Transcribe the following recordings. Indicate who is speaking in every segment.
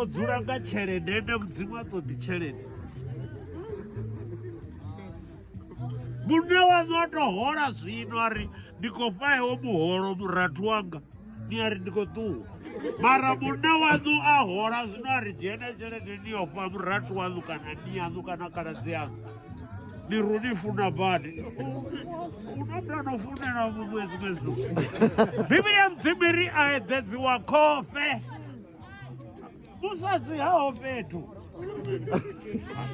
Speaker 1: dzula nga tshelede ende mudzimu a ṱoḓi tshelede. Munna waṋu a tou hola zwino a ri ndi khou fha iwe muholo murathu wanga ni a ri ndi khou ṱuwa mara munna waṋu a hola zwino a ri dzhene tshelede ni yo fha murathu waṋu kana ni yaṋu kana khaladzi yaṋu ni ru ni funa badi unotano funela ṅwedzi ṅwedzi. Bivhili ya mudzimu ri a eḓedziwa khofhe musadzi haho fhethu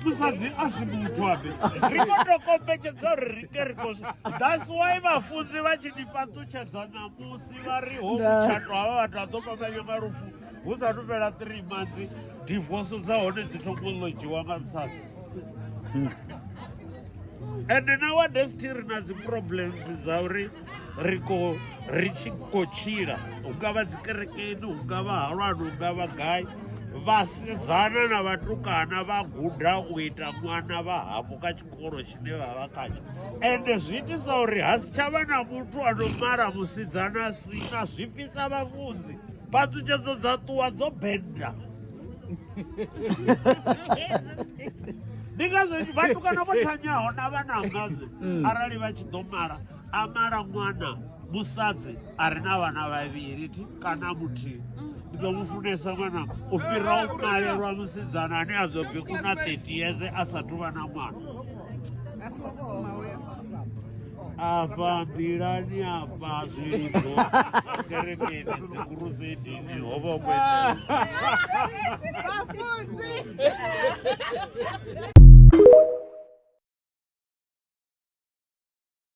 Speaker 1: musadzi a si muthu abe ri khou tou kombetshedza uri ri ke ri khou that's why vhafunzi vha tshi ni fhaṱutshedza namusi vha ri ho mutshato havha vhathu a ḓo fhambanya malufu hu sathu fhela 3 months divorce dza hone dzi thoma u ḽodzhiwa nga musadzi. Ende nowadays thi ri na dzi problems dza uri ri tshi khou tshila hu nga vha dzikerekeni hu nga vha halwani hu nga vha gai vhasidzana na vhatukana vha guda u ita ṅwana vha hafho kha tshikolo tshine vha vha khatsho ende zwi itisa uri ha si tshavha na muthu ano mara musidzana sina zwi fhisa vhafunzi phaṱhutshedzo dza ṱuwa dzo benda. Ndi ngazwo vhatukana vho thanyaho na vhanangaze arali vha tshi ḓo mala a mala ṅwana musadzi a re na vhana vhavhili kana muthihi ndi ḓo mu funesa ṅwana u fhira u malelwa musidzana ane a ḓo bvi kuna 30 years a sathu vha na ṅwana. Afha nḓilani afha zwilidzo kerekeni dzi kuruzedini ho vha u